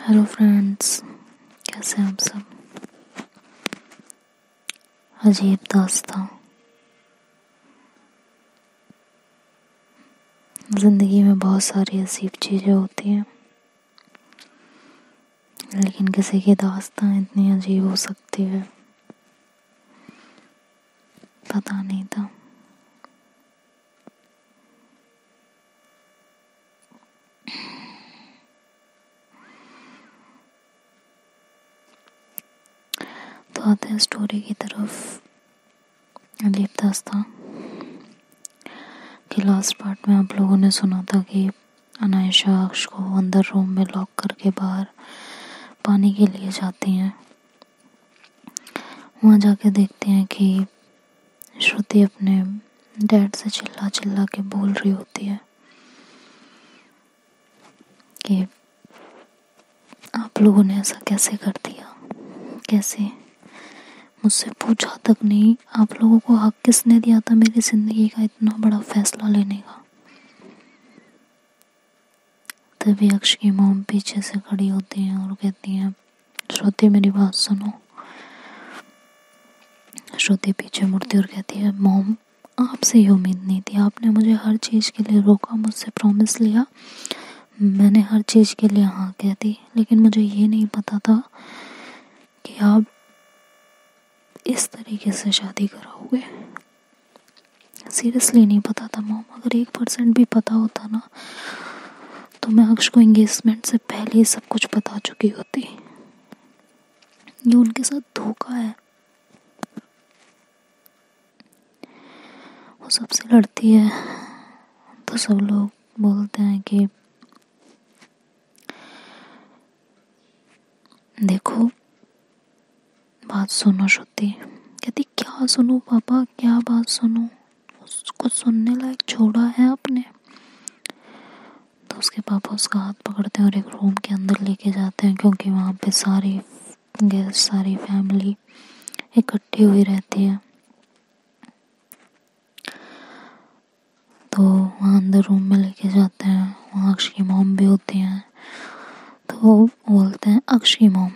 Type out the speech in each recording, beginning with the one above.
Hello friends, कैसे हैं आप सब। अजीब दास्तां। ज़िंदगी में बहुत सारी अजीब चीज़ें होती हैं, लेकिन किसी की दास्तां इतनी अजीब हो सकती है, पता नहीं था। तो आते हैं स्टोरी की तरफ। अजीब दास्तां के लास्ट पार्ट में आप लोगों ने सुना था कि अनायशा अक्ष को अंदर रूम में लॉक करके बाहर पानी के लिए जाती हैं। वहाँ जाके देखते हैं कि श्रुति अपने डैड से चिल्ला चिल्ला के बोल रही होती है कि आप लोगों ने ऐसा कैसे कर दिया, कैसे, मुझसे पूछा तक नहीं। आप लोगों को हक किसने दिया था मेरी ज़िंदगी का इतना बड़ा फैसला लेने का। तभी अक्ष की मॉम पीछे से खड़ी होती हैं और कहती हैं, श्रुति मेरी बात सुनो। श्रुति पीछे मुड़ती और कहती है, मॉम आपसे ये उम्मीद नहीं थी, आपने मुझे हर चीज़ के लिए रोका, मुझसे प्रॉमिस लिया, मैंने हर चीज़ के लिए हाँ कह दी, लेकिन मुझे ये नहीं पता था कि आप इस तरीके से शादी कराओगे। सीरियसली नहीं पता था मॉम। अगर 1% भी पता होता ना तो मैं अक्ष को एंगेजमेंट से पहले ही सब कुछ बता चुकी होती। ये उनके साथ धोखा है। वो सबसे लड़ती है तो सब लोग बोलते हैं कि देखो बात सुनो। श्रुति कहती, क्या सुनो पापा, क्या बात सुनो, उसको सुनने लायक छोड़ा है आपने। तो उसके पापा उसका हाथ पकड़ते हैं और एक रूम के अंदर लेके जाते हैं, क्योंकि वहाँ पे सारी गेस्ट, सारी फैमिली इकट्ठी हुई रहती है। तो वहाँ अंदर रूम में लेके जाते हैं, वहाँ अक्ष की मॉम भी होती हैं। तो बोलते हैं, अक्ष की मॉम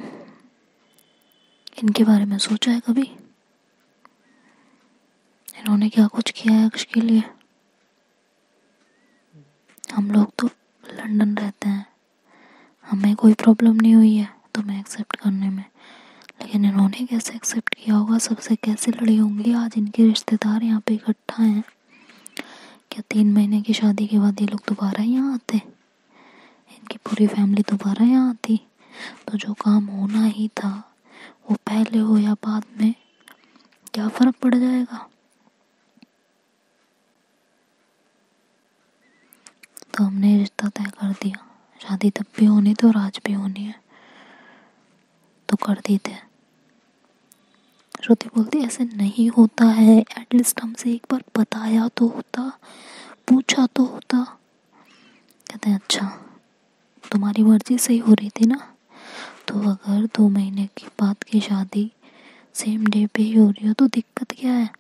इनके बारे में सोचा है कभी, इन्होंने क्या कुछ किया है अक्ष के लिए। हम लोग तो लंदन रहते हैं, हमें कोई प्रॉब्लम नहीं हुई है तुम्हें एक्सेप्ट करने में, लेकिन इन्होंने कैसे एक्सेप्ट किया होगा, सबसे कैसे लड़ी होंगी। आज इनके रिश्तेदार यहाँ पे इकट्ठा हैं, क्या 3 महीने की शादी के बाद ये लोग दोबारा यहाँ आते, इनकी पूरी फैमिली दोबारा यहाँ आती। तो जो काम होना ही था वो पहले हो या बाद में क्या फर्क पड़ जाएगा। तो हमने रिश्ता तय कर दिया, शादी तब भी होनी थी और आज भी होनी है, तो कर दी थे। श्रुति बोलती, ऐसे नहीं होता है, एटलीस्ट हमसे एक बार बताया तो होता, पूछा तो होता। कहते हैं, अच्छा तुम्हारी मर्जी से ही हो रही थी ना, तो अगर 2 महीने के बाद की शादी सेम डे पे ही हो रही हो तो दिक्कत क्या है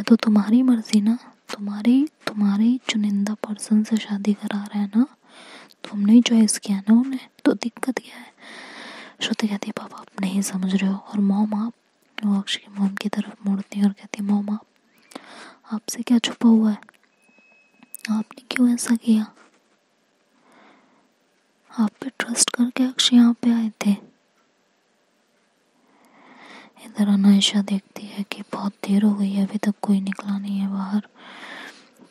तो तुम्हारी मर्जी ना, तुम्हारी चुनिंदा पर्सन से शादी करा रहा है ना, तुमने ही चॉइस किया ना उन्हें, तो दिक्कत क्या है। श्रुति कहती, पापा आप नहीं समझ रहे हो। और मॉम आप, वो अक्ष की मॉम की तरफ मुड़ती है और कहती, मॉम आपसे क्या छुपा हुआ है, आपने क्यों ऐसा किया, आप पे ट्रस्ट करके अक्ष यहाँ पे आए थे। इधर अनायशा देखती है कि बहुत देर हो गई है, अभी तक कोई निकला नहीं है बाहर,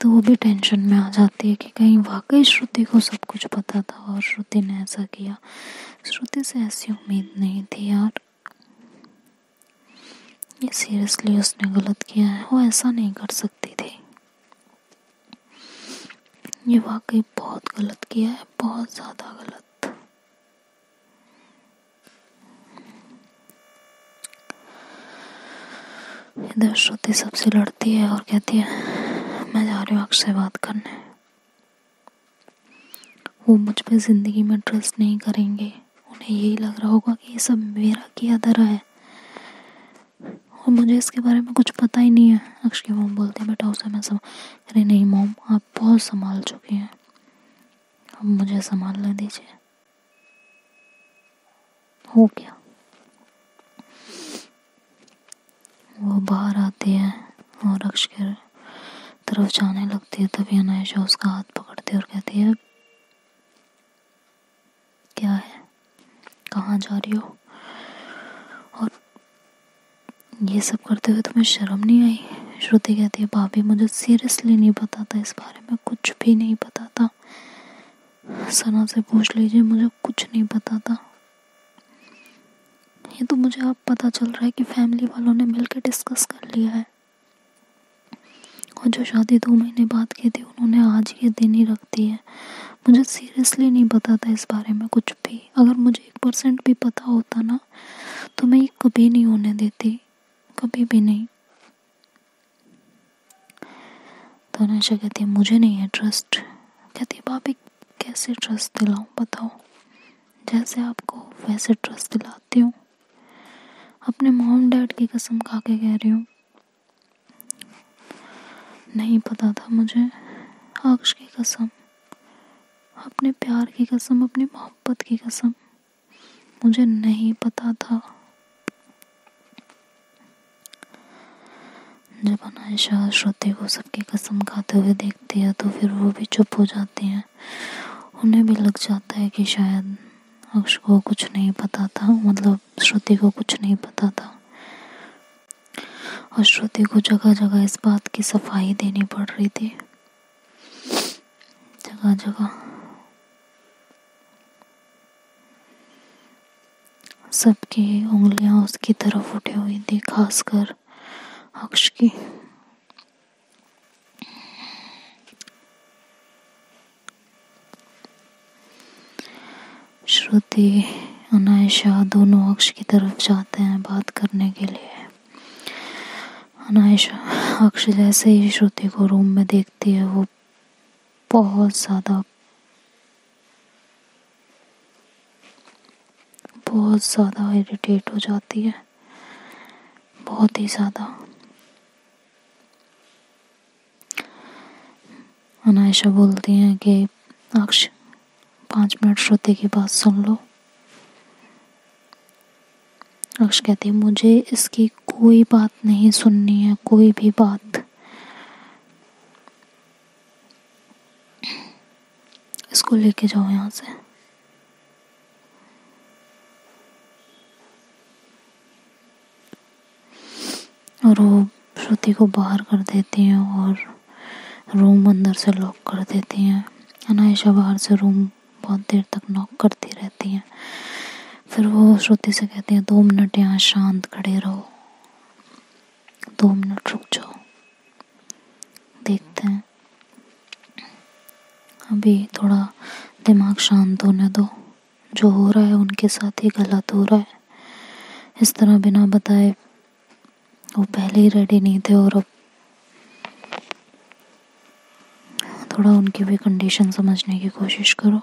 तो वो भी टेंशन में आ जाती है कि कहीं वाकई श्रुति को सब कुछ पता था और श्रुति ने ऐसा किया। श्रुति से ऐसी उम्मीद नहीं थी यार, ये सीरियसली उसने गलत किया है, वो ऐसा नहीं कर सकती थी, ये वाकई बहुत गलत किया है, बहुत ज़्यादा गलत। इधर श्रुति सबसे लड़ती है और कहती है, मैं जा रही हूँ अक्ष से बात करने, वो मुझ पे ज़िंदगी में ट्रस्ट नहीं करेंगे, उन्हें यही लग रहा होगा कि ये सब मेरा किया धरा है और मुझे इसके बारे में कुछ पता ही नहीं है। अक्ष की मॉम बोलती है, बेटा उसे मैं अरे नहीं मॉम, आप बहुत संभाल चुकी हैं, अब मुझे संभालने दीजिए। हो गया। वो बाहर आती है और अक्ष के तरफ जाने लगती है, तभी अनायशा उसका हाथ पकड़ती है और कहती है, क्या है, कहाँ जा रही हो? और ये सब करते हुए तुम्हें शर्म नहीं आई? श्रुति कहती है, भाभी मुझे सीरियसली नहीं पता था, इस बारे में कुछ भी नहीं पता था। सना से पूछ लीजिए, मुझे कुछ नहीं पता था। ये तो मुझे अब पता चल रहा है कि फैमिली वालों ने मिलकर डिस्कस कर लिया है, और जो शादी 2 महीने बाद की थी उन्होंने आज ये दिन ही रख दी है। मुझे सीरियसली नहीं पता था इस बारे में कुछ भी। अगर मुझे 1% भी पता होता ना तो मैं ये कभी नहीं होने देती, कभी भी नहीं। तो अनायशा कहती है, मुझे नहीं है ट्रस्ट। कहती है, भाभी कैसे ट्रस्ट दिलाऊं बताओ? जैसे आपको वैसे ट्रस्ट दिलाती हूँ, अपने मॉम डैड की कसम खा के कह रही हूँ। नहीं पता था मुझे, अक्ष की कसम, अपने प्यार की कसम, अपनी मोहब्बत की कसम, मुझे नहीं पता था। जब अनायशा श्रुति को सबकी कसम खाते हुए देखती है तो फिर वो भी चुप हो जाती हैं। उन्हें भी लग जाता है कि शायद अक्ष को कुछ नहीं पता था, मतलब श्रुति को कुछ नहीं पता था, और श्रुति को जगह जगह इस बात की सफाई देनी पड़ रही थी, जगह जगह। सबकी उंगलियां उसकी तरफ उठी हुई थी, खासकर अक्ष की। श्रुति अनायशा दोनों अक्ष की तरफ जाते हैं बात करने के लिए। अनायशा अक्ष जैसे ही श्रुति को रूम में देखती है वो बहुत ज़्यादा इरिटेट हो जाती है, बहुत ही ज़्यादा। अनायशा बोलती हैं कि अक्ष 5 मिनट श्रुति की बात सुन लो। अक्ष कहती है, मुझे इसकी कोई बात नहीं सुननी है, कोई भी बात। इसको लेके जाओ यहाँ से। और वो श्रुति को बाहर कर देती हैं और रूम अंदर से लॉक कर देती हैं। अनायशा बाहर से रूम बहुत देर तक नॉक करती रहती हैं। फिर वो श्रुति से कहती हैं, 2 मिनट यहाँ शांत खड़े रहो, 2 मिनट रुक जाओ, देखते हैं। अभी थोड़ा दिमाग शांत होने दो, जो हो रहा है उनके साथ ही गलत हो रहा है। इस तरह बिना बताए वो पहले ही रेडी नहीं थे, और अब थोड़ा उनकी भी कंडीशन समझने की कोशिश करो।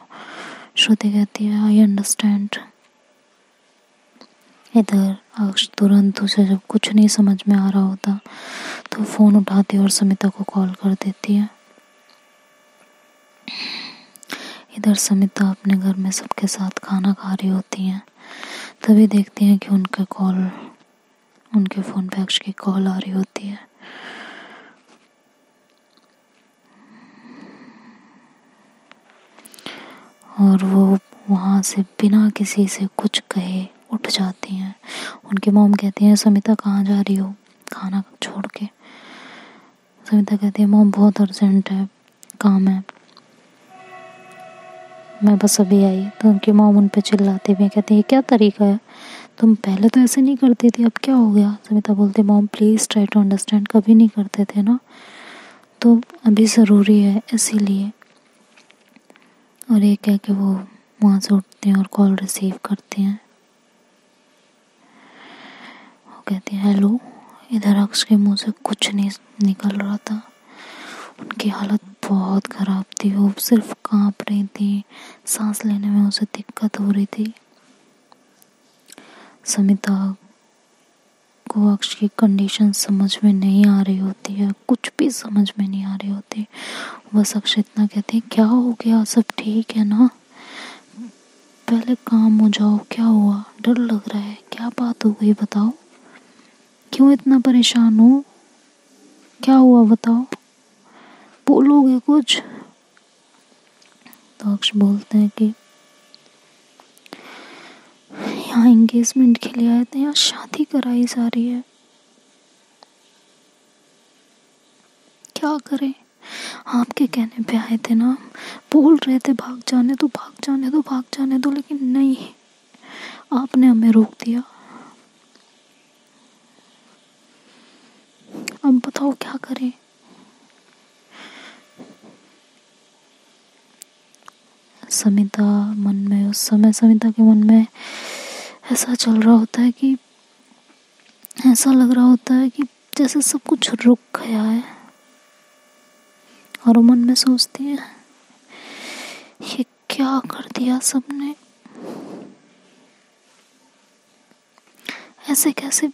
श्रुति कहती है, आई अंडरस्टैंड। इधर अक्ष तुरंत उसे जब कुछ नहीं समझ में आ रहा होता तो फ़ोन उठाती है और समिता को कॉल कर देती है। इधर समिता अपने घर में सबके साथ खाना खा रही होती हैं, तभी देखती हैं कि उनके फ़ोन पे अक्ष की कॉल आ रही होती है। और वो वहाँ से बिना किसी से कुछ कहे उठ जाती हैं। उनकी मॉम कहती हैं, समिता कहाँ जा रही हो खाना छोड़ के? समिता कहती है, मॉम बहुत अर्जेंट है, काम है, मैं बस अभी आई। तो उनकी मॉम उन पे चिल्लाती भी कहती है, क्या तरीका है, तुम पहले तो ऐसे नहीं करती थी, अब क्या हो गया? समिता बोलती, mom please try to understand, कभी नहीं करते थे ना, तो अभी ज़रूरी है इसीलिए। और ये कह के वो वहाँ से उठती हैं और कॉल रिसीव करती हैं। वो कहती है, हेलो। इधर अक्ष के मुंह से कुछ नहीं निकल रहा था, उनकी हालत बहुत ख़राब थी, वो सिर्फ कांप रही थी, सांस लेने में उसे दिक्कत हो रही थी। समिता को अक्ष की कंडीशन समझ में नहीं आ रही होती है, कुछ भी समझ में नहीं आ रही होती। बस अक्ष इतना कहते हैं, क्या हो गया, सब ठीक है ना, पहले काम हो जाओ, क्या हुआ, डर लग रहा है। क्या बात हो गई बताओ, क्यों इतना परेशान हो, क्या हुआ बताओ, बोलोगे कुछ? तो अक्ष बोलते हैं कि यहाँ एंगेजमेंट के लिए आए थे, यहाँ शादी कराई जा रही है, क्या करें? आपके कहने पे आए थे ना, बोल रहे थे भाग जाने दो भाग जाने दो भाग जाने दो, लेकिन नहीं, आपने हमें रोक दिया। अब बताओ क्या करें? समिता मन में, उस समय समिता के मन में ऐसा चल रहा होता है कि ऐसा लग रहा होता है कि जैसे सब कुछ रुक गया है, और वो मन में सोचती है ये क्या कर दिया सबने, ऐसे कैसे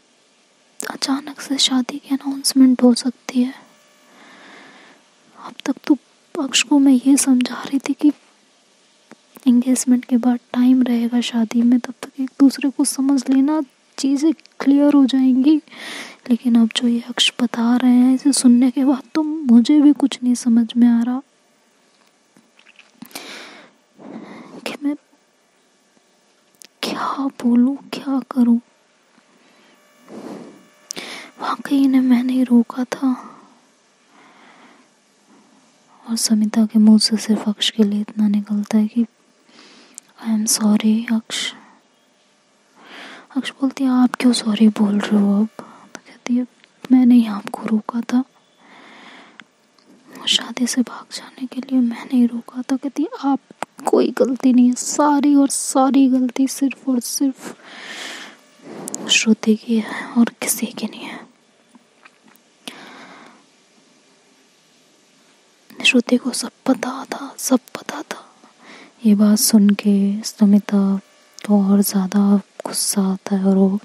अचानक से शादी की अनाउंसमेंट हो सकती है। अब तक तो अक्ष को मैं ये समझा रही थी कि एंगेजमेंट के बाद टाइम रहेगा शादी में, तब तक एक दूसरे को समझ लेना, चीज़ें क्लियर हो जाएंगी। लेकिन अब जो ये अक्ष बता रहे हैं, इसे सुनने के बाद तो मुझे भी कुछ नहीं समझ में आ रहा कि मैं क्या बोलूं, क्या करूं। वाकई इन्हें मैंने ही रोका था, और समिता के मुंह से सिर्फ अक्ष के लिए इतना निकलता है कि आई एम सॉरी अक्ष। अक्ष बोलती है आप क्यों सॉरी बोल रहे हो अब? तो कहती है मैंने ही आपको रोका था, शादी से भाग जाने के लिए मैंने ही रोका था। कहती है आप कोई गलती नहीं है, सारी और सारी गलती सिर्फ और सिर्फ श्रुति की है और किसी की नहीं है। श्रुति को सब पता था, सब पता था। ये बात सुन के समिता को और ज़्यादा गुस्सा आता है, और वो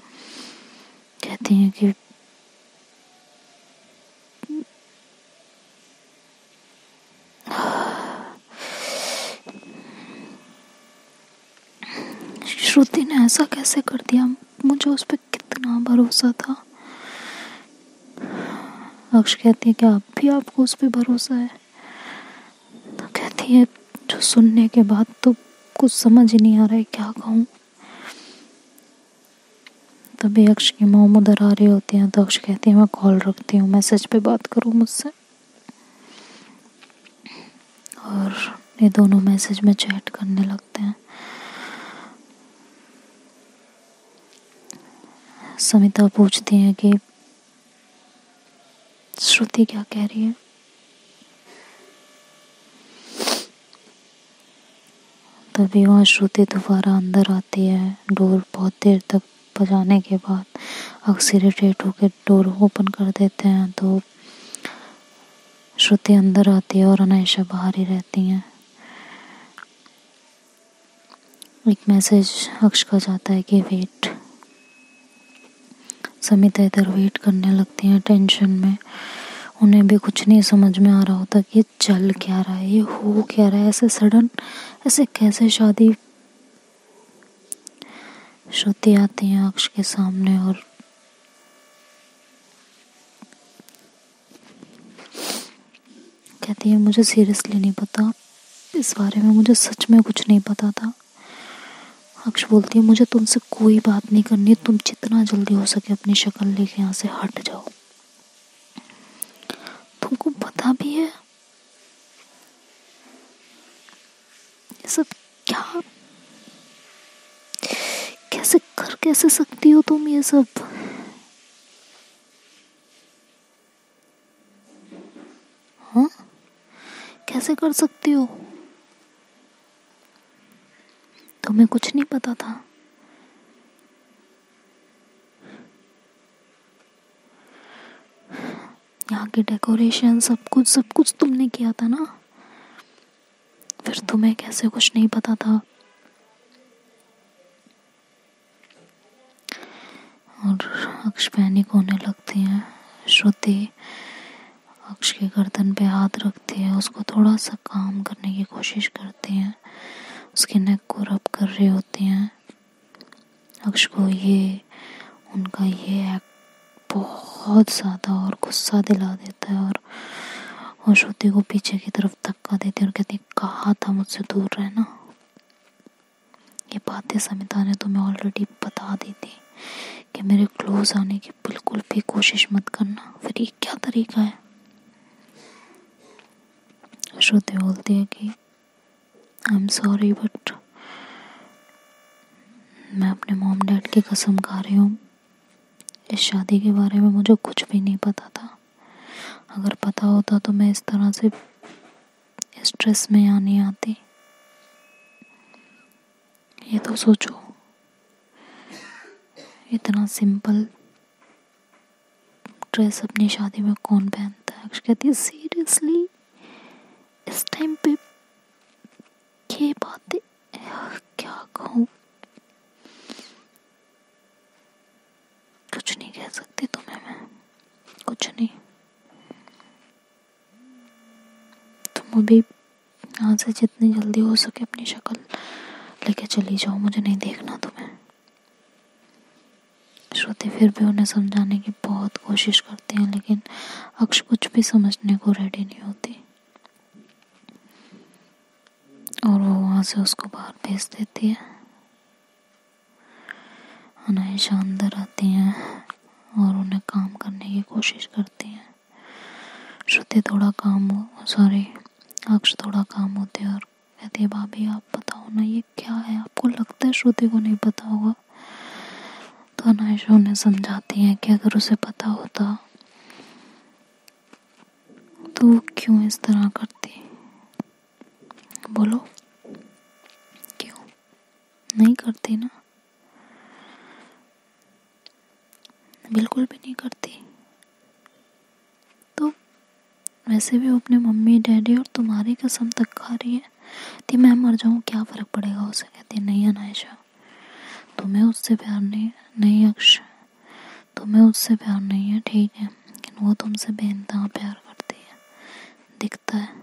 कहती हैं कि श्रुति ने ऐसा कैसे कर दिया, मुझे उस पर कितना भरोसा था। अक्ष कहती है कि आप भी, आपको उस पर भरोसा है? तो कहती है जो सुनने के बाद तो कुछ समझ ही नहीं आ रहा है क्या कहूँ। तभी अक्ष की मॉम उधर आ रही होती हैं, तो अक्ष कहती है मैं कॉल रखती हूँ, मैसेज पे बात करो मुझसे। और ये दोनों मैसेज में चैट करने लगते हैं। समिता पूछती है कि श्रुति क्या कह रही है। तभी वहाँ श्रुति दोबारा अंदर आती है। डोर बहुत देर तक बजाने के बाद अक्स इरिटेट होकर डोर ओपन कर देते हैं, तो श्रुति अंदर आती है और अनायशा बाहर ही रहती हैं। एक मैसेज अक्ष का जाता है कि वेट। समिता इधर वेट करने लगती हैं टेंशन में। उन्हें भी कुछ नहीं समझ में आ रहा होता कि ये चल क्या रहा है, ये हो क्या रहा है, ऐसे सडन, ऐसे कैसे शादी। श्रुति आती है अक्ष के सामने और कहती है मुझे सीरियसली नहीं पता इस बारे में, मुझे सच में कुछ नहीं पता था। अक्ष बोलती है मुझे तुमसे कोई बात नहीं करनी, तुम जितना जल्दी हो सके अपनी शक्ल लेके यहाँ से हट जाओ। तुमको पता भी है ये सब क्या, कैसे कर कैसे सकती हो तुम ये सब? हाँ, कैसे कर सकती हो? तुम्हें कुछ नहीं पता था? यहाँ की डेकोरेशन सब कुछ तुमने किया था ना, फिर तुम्हें कैसे कुछ नहीं पता था? और अक्ष पैनिक होने लगती है। श्रुति अक्ष के गर्दन पे हाथ रखती है, उसको थोड़ा सा काम करने की कोशिश करती है, उसके नेक को रब कर रही होती हैं। अक्ष को उनका ये एक्ट बहुत ज़्यादा और गुस्सा दिला देता है और श्रुति को पीछे की तरफ धक्का देती है और कहती है, कहा था मुझसे दूर रहना। ये बातें समिता ने तुम्हें ऑलरेडी बता दी थी कि मेरे क्लोज आने की बिल्कुल भी कोशिश मत करना। फिर ये क्या तरीका है? श्रुति बोलती है कि आई एम सॉरी बट मैं अपने मॉम डैड की कसम खा रही हूँ, इस शादी के बारे में मुझे कुछ भी नहीं पता था। अगर पता होता तो मैं इस तरह से स्ट्रेस में यहाँ नहीं आती। ये तो सोचो, इतना सिंपल ड्रेस अपनी शादी में कौन पहनता है? अक्ष कहती है, सीरियसली इस टाइम पे ये बातें, क्या कहूँ, कुछ नहीं कह सकती तुम्हें मैं, कुछ नहीं। तुम अभी यहाँ से जितनी जल्दी हो सके अपनी शक्ल लेके चली जाओ, मुझे नहीं देखना तुम्हें। श्रुति फिर भी उन्हें समझाने की बहुत कोशिश करती है, लेकिन अक्ष कुछ भी समझने को रेडी नहीं होती और वो वहाँ से उसको बाहर भेज देती है। अनायशा अंदर आती हैं और उन्हें काम करने की कोशिश करती हैं। श्रुति थोड़ा अक्ष थोड़ा काम होती है और कहती है, भाभी आप बताओ ना ये क्या है? आपको लगता है श्रुति को नहीं पता होगा? तो अनायशा उन्हें समझाती है कि अगर उसे पता होता तो वो क्यों इस तरह करती? बोलो, क्यों नहीं करती ना? बिल्कुल भी नहीं करती। तो वैसे भी वो अपने मम्मी डैडी और तुम्हारी कसम तक खा रही है कि मैं मर जाऊँ क्या फ़र्क पड़ेगा उसे? कहती है, नहीं अनायशा, तुम्हें उससे प्यार नहीं अक्ष, तुम्हें उससे प्यार नहीं है, ठीक है, लेकिन वो तुमसे बेइंतहा प्यार करती है, दिखता है।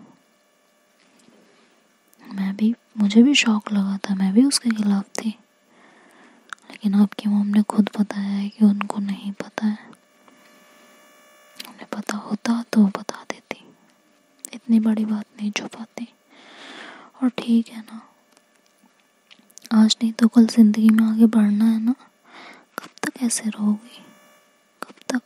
मुझे भी शौक लगा था, मैं भी उसके खिलाफ थी, लेकिन आपकी मॉम ने खुद बताया है कि उनको नहीं पता है। उन्हें पता होता तो वो बता देती, इतनी बड़ी बात नहीं छुपाती। और ठीक है ना, आज नहीं तो कल जिंदगी में आगे बढ़ना है ना। कब तक ऐसे रहोगी? कब तक?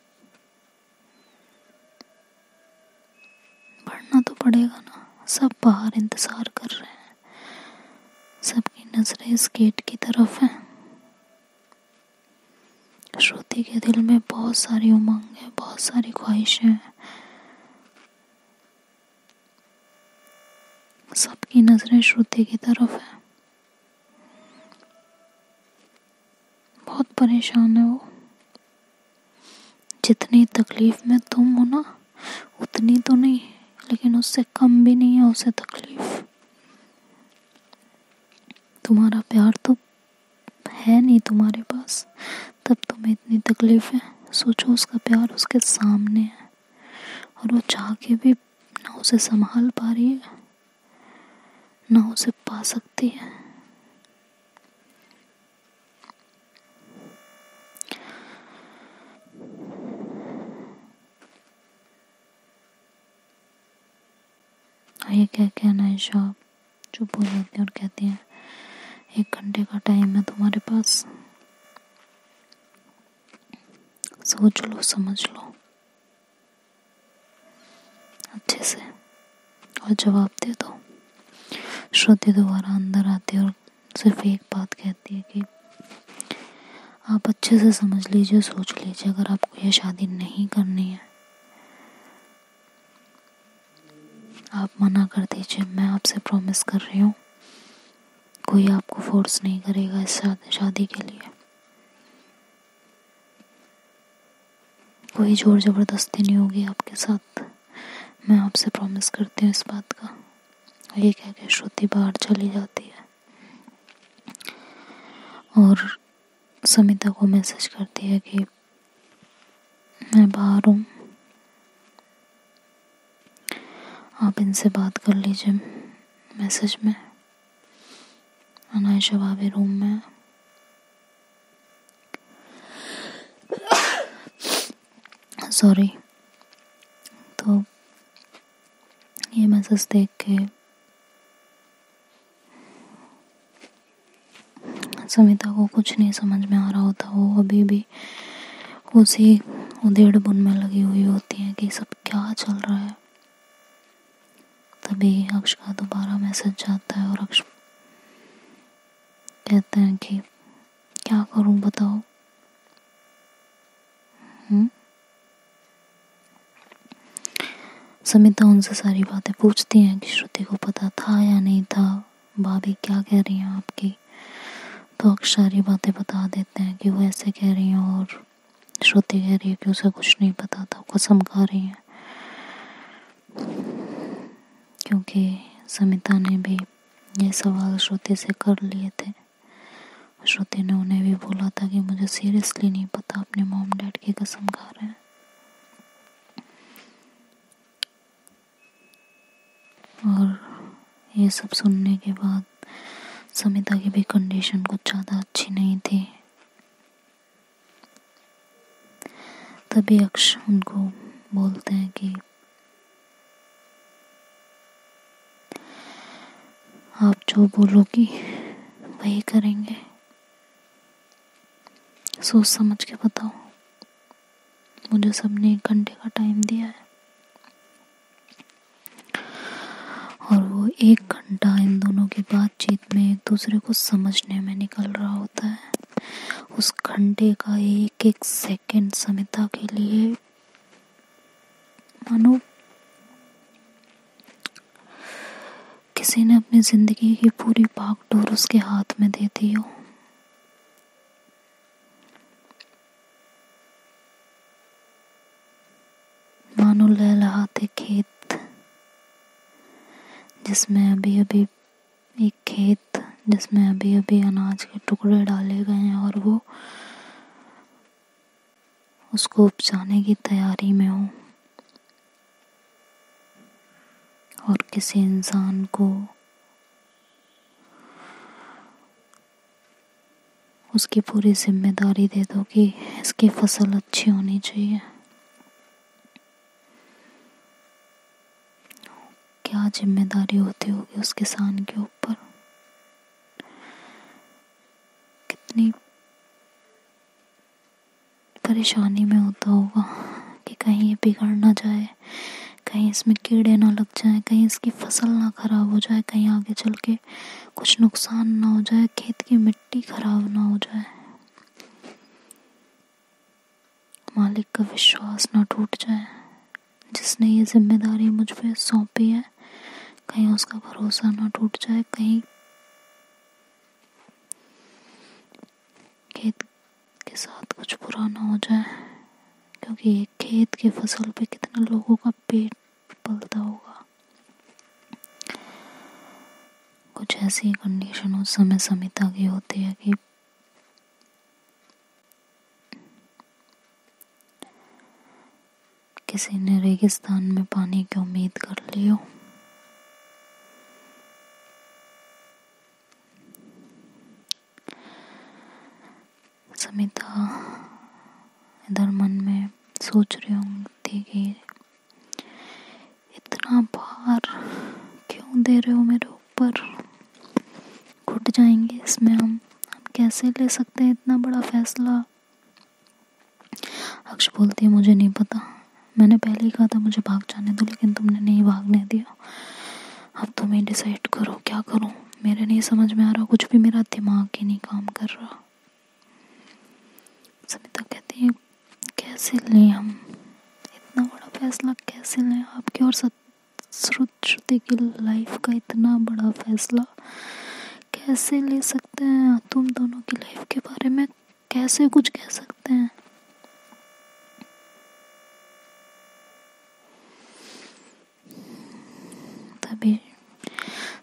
बढ़ना तो पड़ेगा ना। सब बाहर इंतजार कर रहे हैं, सबकी नजरें इस गेट की तरफ हैं। श्रुति के दिल में बहुत सारी उमंग है, बहुत सारी ख्वाहिशें हैं। सबकी नजरें श्रुति की तरफ है। बहुत परेशान है वो। जितनी तकलीफ में तुम हो ना, उतनी तो नहीं, लेकिन उससे कम भी नहीं है उसे तकलीफ। तुम्हारा प्यार तो है नहीं तुम्हारे पास, तब तुम्हें इतनी तकलीफ है। सोचो, उसका प्यार उसके सामने है और वो चाह के भी ना उसे संभाल पा रही है, ना उसे पा सकती है। ये कह के अनायशा चुप हो जाती है और कहती है, 1 घंटे का टाइम है तुम्हारे पास, सोच लो, समझ लो अच्छे से और जवाब दे दो। श्रुति दोबारा अंदर आती है और सिर्फ एक बात कहती है कि आप अच्छे से समझ लीजिए, सोच लीजिए, अगर आपको ये शादी नहीं करनी है आप मना कर दीजिए। मैं आपसे प्रॉमिस कर रही हूँ, कोई आपको फोर्स नहीं करेगा इस शादी के लिए, कोई जोर जबरदस्ती नहीं होगी आपके साथ। मैं आपसे प्रॉमिस करती हूँ इस बात का। ये कह के श्रुति बाहर चली जाती है और समिता को मैसेज करती है कि मैं बाहर हूँ, आप इनसे बात कर लीजिए मैसेज में। अनायशा भाभी रूम में। सॉरी। तो ये मैसेज देख के समिता को कुछ नहीं समझ में आ रहा होता। वो अभी भी उसी उधेड़ बुन में लगी हुई होती है कि सब क्या चल रहा है। तभी अक्ष का दोबारा मैसेज जाता है और अक्ष कहते हैं कि क्या करूं बताओ। समिता उनसे सारी बातें पूछती हैं कि श्रुति को पता था या नहीं था, भाभी क्या कह रही हैं आपकी। तो अक्ष सारी बातें बता देते हैं कि वो ऐसे कह रही हैं और श्रुति कह रही है कि उसे कुछ नहीं पता था, कसम खा रही हैं। क्योंकि समिता ने भी ये सवाल श्रुति से कर लिए थे। श्रुति ने उन्हें भी बोला था कि मुझे सीरियसली नहीं पता, अपने मॉम डैड की कसम खा रहे हैं। और ये सब सुनने के बाद समिता की भी कंडीशन कुछ ज़्यादा अच्छी नहीं थी। तभी अक्ष उनको बोलते हैं कि आप जो बोलोगी वही करेंगे, सोच समझ के बताओ। मुझे सबने 1 घंटे का टाइम दिया है और वो 1 घंटा इन दोनों की बातचीत में एक दूसरे को समझने में निकल रहा होता है। उस घंटे का एक एक सेकंड समिता के लिए मानो किसी ने अपनी जिंदगी की पूरी भागदौड़ उसके हाथ में दे दी हो। मानो लहलहाते खेत जिसमें अभी अभी एक खेत जिसमें अभी अभी अनाज के टुकड़े डाले गए हैं और वो उसको उपजाने की तैयारी में हो और किसी इंसान को उसकी पूरी जिम्मेदारी दे दो कि इसकी फसल अच्छी होनी चाहिए। क्या जिम्मेदारी होती होगी उस किसान के ऊपर, कितनी परेशानी में होता होगा कि कहीं ये बिगड़ ना जाए, कहीं इसमें कीड़े ना लग जाए, कहीं इसकी फसल ना खराब हो जाए, कहीं आगे चल के कुछ नुकसान ना हो जाए, खेत की मिट्टी खराब ना हो जाए, मालिक का विश्वास ना टूट जाए, जिसने ये जिम्मेदारी मुझ पे सौंपी है कहीं उसका भरोसा ना टूट जाए, कहीं खेत के साथ कुछ बुरा ना हो जाए। क्योंकि एक खेत की फसल पे कितने लोगों का पेट पलता होगा। कुछ ऐसी कंडीशन उस समय समिता की होती है कि किसी ने रेगिस्तान में पानी की उम्मीद कर ली हो। समिता इधर मन में सोच रही थी कि इतना भार क्यों दे रहे हो मेरे ऊपर, घुट जाएंगे इसमें हम कैसे ले सकते हैं इतना बड़ा फैसला। अक्ष बोलती है मुझे नहीं पता, मैंने पहले ही कहा था मुझे भाग जाने दो, लेकिन तुमने नहीं भागने दिया। अब तुम ही डिसाइड करो क्या करूं, मेरे नहीं समझ में आ रहा कुछ भी, मेरा दिमाग ही नहीं काम कर रहा। समिता कहती है कैसे लें हम इतना बड़ा फैसला, कैसे लें आपकी और श्रुति की लाइफ का इतना बड़ा फैसला कैसे ले सकते हैं। तुम दोनों की लाइफ के बारे में कैसे कुछ कह सकते हैं। तभी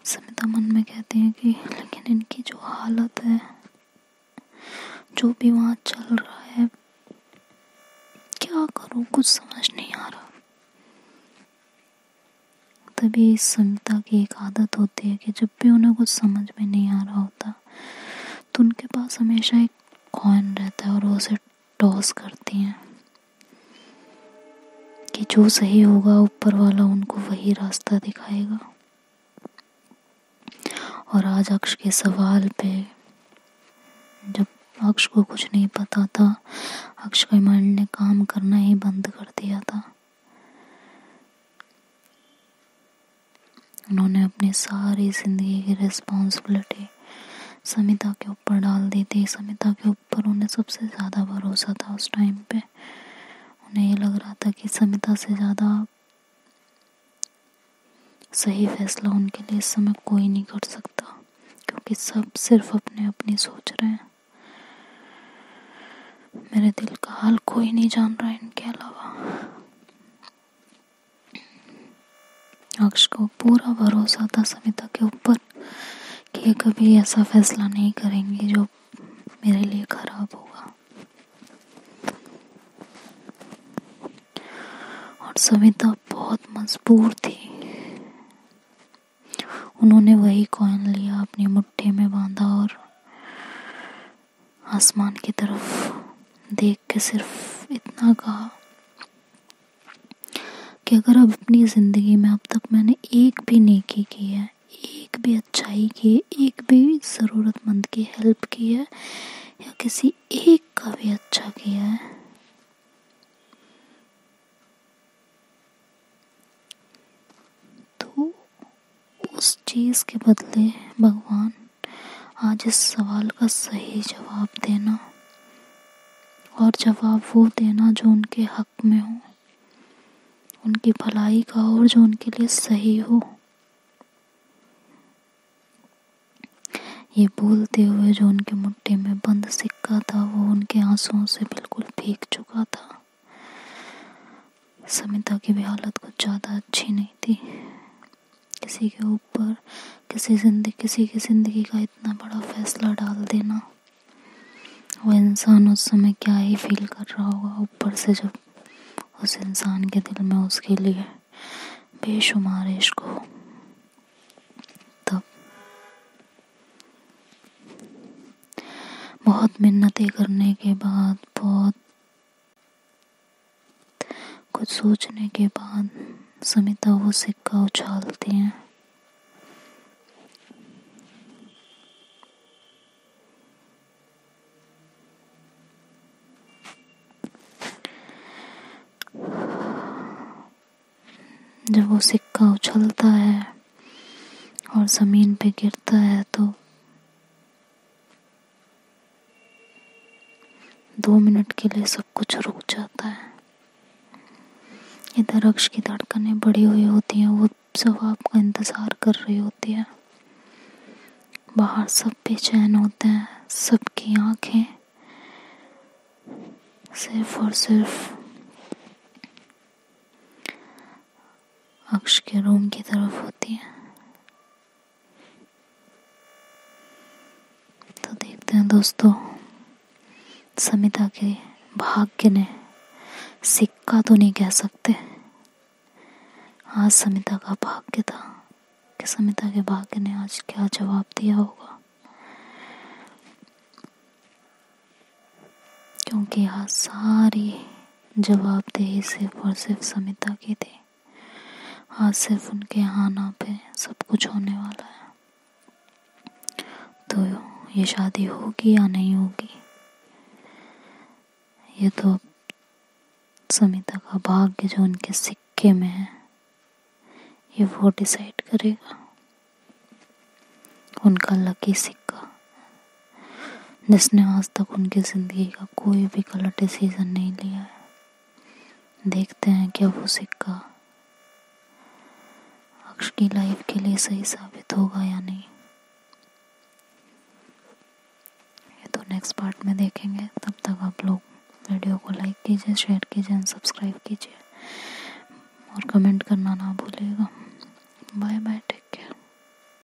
समिता मन में कहती है कि लेकिन इनकी जो हालत है, जो भी वहाँ चल रहा है, क्या करूँ कुछ समझ नहीं आ रहा। तभी समिता की एक आदत होती है कि जब भी उन्हें कुछ समझ में नहीं आ रहा होता तो उनके पास हमेशा एक कॉइन रहता है और वो उसे टॉस करती हैं। जो सही होगा ऊपर वाला उनको वही रास्ता दिखाएगा। और आज अक्ष के सवाल पे, जब अक्ष को कुछ नहीं पता था, अक्ष के माइंड ने काम करना ही बंद कर दिया था। उन्होंने अपनी सारी जिंदगी की रिस्पॉन्सिबिलिटी समिता के ऊपर डाल दी थी। समिता के ऊपर उन्हें सबसे ज़्यादा भरोसा था उस टाइम पे। उन्हें ये लग रहा था कि समिता से ज़्यादा सही फैसला उनके लिए इस समय कोई नहीं कर सकता, क्योंकि सब सिर्फ अपने अपनी सोच रहे हैं। मेरे दिल का हाल कोई नहीं जान रहा इनके अलावा। अक्ष को पूरा भरोसा था समिता के ऊपर कि ये कभी ऐसा फैसला नहीं करेंगे जो मेरे लिए खराब होगा। और समिता बहुत मजबूर थी। उन्होंने वही कॉइन लिया, अपनी मुट्ठी में बांधा और आसमान की तरफ देख के सिर्फ इतना कहा कि अगर अब अपनी ज़िंदगी में अब तक मैंने एक भी नेकी की है, एक भी अच्छाई की है, एक भी ज़रूरतमंद की हेल्प की है, या किसी एक का भी अच्छा किया है, तो उस चीज़ के बदले भगवान आज इस सवाल का सही जवाब देना, और जवाब वो देना जो उनके हक में हो, उनकी भलाई का, और जो उनके लिए सही हो। ये बोलते हुए जो उनकी मुट्ठी में बंद सिक्का था वो उनके आंसुओं से बिल्कुल भीग चुका था। समिता की भी हालत कुछ ज़्यादा अच्छी नहीं थी। किसी के ऊपर किसी की ज़िंदगी का इतना बड़ा फैसला डाल देना, वो इंसान उस समय क्या ही फील कर रहा होगा। ऊपर से जब उस इंसान के दिल में उसके लिए बेशुमार इश्क हो, तब बहुत मिन्नतें करने के बाद, बहुत कुछ सोचने के बाद समिता वो सिक्का उछालती हैं। जब वो सिक्का उछलता है और ज़मीन पे गिरता है तो 2 मिनट के लिए सब कुछ रुक जाता है। इधर अक्ष की धड़कनें बढ़ी हुई होती हैं, वो जवाब का इंतज़ार कर रही होती है। बाहर सब बेचैन होते हैं, सबकी आंखें सिर्फ और सिर्फ अक्ष के रूम की तरफ होती है। तो देखते हैं दोस्तों, समिता के भाग्य ने, सिक्का तो नहीं कह सकते, आज समिता का भाग्य था कि समिता के भाग्य ने आज क्या जवाब दिया होगा। क्योंकि आज सारी जवाबदेही सिर्फ और सिर्फ समिता की थी। आज सिर्फ उनके आना पे सब कुछ होने वाला है। तो ये शादी होगी या नहीं होगी, ये तो समिता का भाग्य जो उनके सिक्के में है, ये वो डिसाइड करेगा। उनका लकी सिक्का, जिसने आज तक उनकी ज़िंदगी का कोई भी गलत डिसीजन नहीं लिया है। देखते हैं क्या वो सिक्का अक्ष की लाइफ के लिए सही साबित होगा या नहीं। ये तो नेक्स्ट पार्ट में देखेंगे। तब तक आप लोग वीडियो को लाइक कीजिए, शेयर कीजिए, सब्सक्राइब कीजिए और कमेंट करना ना भूलें।